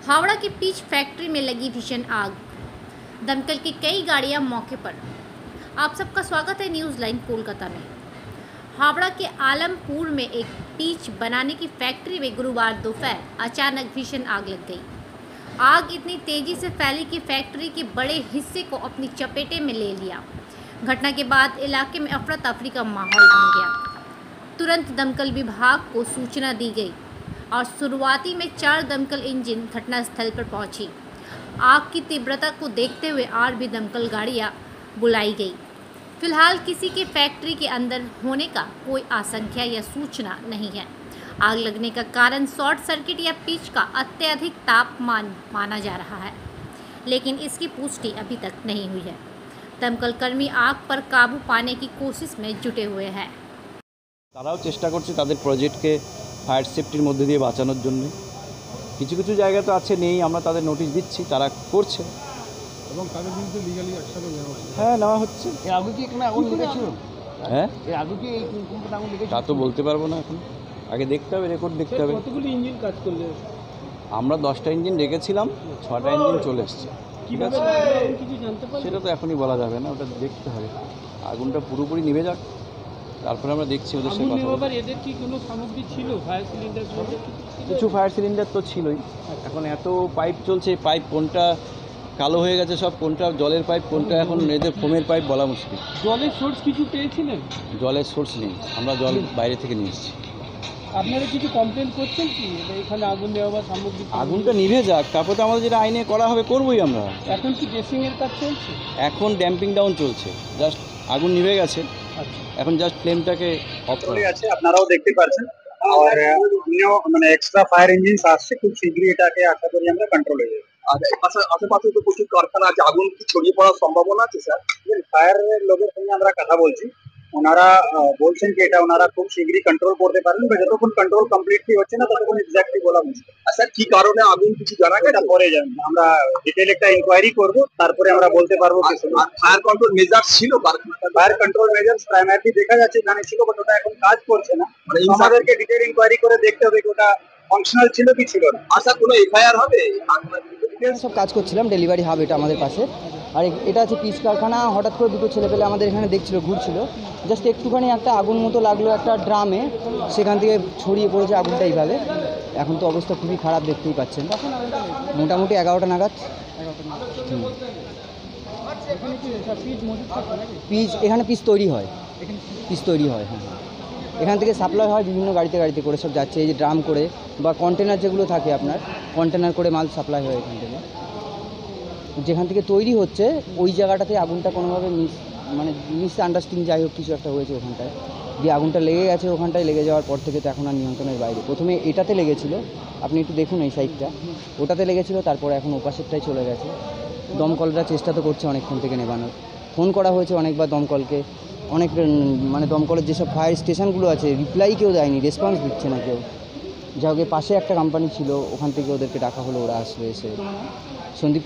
हावड़ा की peach factory में लगी भीषण आग, दमकल की कई गाड़ियां मौके पर। आप सबका स्वागत है न्यूज़ लाइन कोलकाता में। हावड़ा के आलमपुर में एक पीच बनाने की फैक्ट्री में गुरुवार दोपहर अचानक भीषण आग लग गई। आग इतनी तेजी से फैली कि फैक्ट्री के बड़े हिस्से को अपनी चपेटे में ले लिया। घटना के बाद इलाके में अफरा तफरी का माहौल बन गया। तुरंत दमकल विभाग को सूचना दी गई और शुरुआती में 4 दमकल इंजन घटनास्थल पर पहुंची। आग की तीव्रता को देखते हुए और भी दमकल गाड़ियां बुलाई गई। फिलहाल किसी के फैक्ट्री के अंदर होने का कोई आशंका या सूचना नहीं है। आग लगने का कारण शॉर्ट सर्किट या पिच का अत्यधिक तापमान माना जा रहा है, लेकिन इसकी पुष्टि अभी तक नहीं हुई है। दमकल कर्मी आग पर काबू पाने की कोशिश में जुटे हुए हैं। তারাও চেষ্টা করছে তাদের প্রজেক্টকে ফায়ার সেফটির মধ্যে দিয়ে বাঁচানোর জন্য। কিছু কিছু জায়গা তো আছে নেই, আমরা তাদের নোটিশ দিচ্ছি, তারা করছে এবং তাদের বিরুদ্ধে লিগালি অ্যাকশনও নেওয়া হচ্ছে। হ্যাঁ, নেওয়া হচ্ছে। এর আগে কি এখানে আগুন লেগেছিল? হ্যাঁ, এর আগে কি এই কোম্পানিতে আগুন লেগেছিল? তা তো বলতে পারবো না এখন, আগে দেখতে হবে, রেকর্ড দেখতে হবে। কতগুলো ইঞ্জিন কাজ করলে? আমরা 10টা ইঞ্জিন রেখেছিলাম, 6টা ইঞ্জিন চলে এসছে। ঠিক আছে, কিছু জানতে পারলেন? সেটা তো এখনই বলা যাবে না, ওটা দেখতে হবে। আগুনটা পুরোপুরি নিভে যাক, তারপরে আমরা দেখছি ওদের সাথে কথা বলবো। এদের কি কোনো সামগ্রী ছিল? ফায়ার সিলিন্ডার কিছু ফায়ার সিলিন্ডার তো ছিলই। এখন এত পাইপ চলছে, পাইপ কোনটা কালো হয়ে গেছে সব, কোনটা জলের পাইপ, কোনটা এখন এদের ফোমের পাইপ বলা মুশকিল। জলের সোর্স কিছু পেয়েছিলেন? জলের সোর্স নেই, আমরা জল বাইরে থেকে নিয়ে এসেছি। আপনারা কিছু কমপ্লেন করছেন কি এখানে আগুন দেওয়া বা সামগ্রী? আগুনটা নিভে যাক, তারপর তো আমাদের যেটা আইনে করা হবে করবোই আমরা। এখন কি ড্রেসিংয়ের কাজ চলছে? এখন ড্যাম্পিং ডাউন চলছে, জাস্ট আগুন নিভে গেছে, এখন জাস্ট ফ্লেমটাকে অফ করে আছে। আপনারাও দেখতে পাচ্ছেন আর মানে এক্সট্রা ফায়ার ইঞ্জিন আসছে, খুব শীঘ্রই এটাকে আশা করি আমরা কন্ট্রোল হয়ে যাবে। আশেপাশে তো প্রচুর কারখানা আছে, আগুন কি ছড়িয়ে পড়ার সম্ভাবনা আছে স্যার? ফায়ারের লোকের সঙ্গে আমরা কথা বলছি, ওনারা বলছেন যে এটা ওনারা খুব শীঘ্রই কন্ট্রোল করতে পারবেন, যতক্ষণ কন্ট্রোল কমপ্লিটলি হচ্ছে না ততক্ষণ এক্স্যাক্টলি বলা মুশকিল। স্যার কি কারণে আগুন কিছু জানা গেছে? পরে জানবো, আমরা ডিটেইল একটা ইনকোয়ারি করব, তারপরে আমরা বলতে পারবো। ফায়ার কন্ট্রোল মেজার্স ছিল? ফায়ার কন্ট্রোল মেজার্স প্রাইমারি দেখা যাচ্ছে এখানে ছিল, বাট ওটা এখন কাজ করছে না। আমাদেরকে ডিটেইল ইনকোয়ারি করে দেখতে হবে ওটা ফাংশনাল ছিল কি ছিল না। আচ্ছা, কোনো এফআইআর হবে? সব কাজ করছিলাম, ডেলিভারি হাব এটা আমাদের পাশে। আর এটা আছে পিস কারখানা। হঠাৎ করে দুটো ছেলেপেলে আমাদের এখানে দেখছিল, ঘুরছিল, জাস্ট একটুখানি একটা আগুন মতো লাগলো একটা ড্রামে, সেখান থেকে ছড়িয়ে পড়েছে আগুনটা এইভাবে। এখন তো অবস্থা খুবই খারাপ, দেখতেই পাচ্ছেন। মোটামুটি 11টা নাগাদ। পিস এখানে পিস তৈরি হয়, হ্যাঁ। এখান থেকে সাপ্লাই হয় বিভিন্ন গাড়িতে করে সব যাচ্ছে, এই যে ড্রাম করে বা কন্টেনার যেগুলো থাকে আপনার, কন্টেনার করে মাল সাপ্লাই হয় এখান থেকে। যেখান থেকে তৈরি হচ্ছে ওই জায়গাটাতে আগুনটা কোনোভাবে মিস আন্ডারস্ট্যান্ডিং যাই হোক কিছু একটা হয়েছে ওখানটায়, দিয়ে আগুনটা লেগে গেছে। ওখানটায় লেগে যাওয়ার পর থেকে তো এখন আর নিয়ন্ত্রণের বাইরে। প্রথমে এটাতে লেগেছিল, আপনি একটু দেখুন এই সাইডটা, ওটাতে লেগেছিল, তারপরে এখন ওপাশেরটাই চলে গেছে। দমকলরা চেষ্টা তো করছে অনেকক্ষণ থেকে নেবানোর, ফোন করা হয়েছে অনেকবার দমকলকে, অনেক দমকলের যেসব ফায়ার স্টেশনগুলো আছে রিপ্লাই কেউ দেয়নি, রেসপন্স দিচ্ছে না কেউ। যাকে পাশে একটা কোম্পানি ছিল, ওখান থেকে ওদেরকে ডাকা হলো, ওরা আসবে, এসে সন্দীপ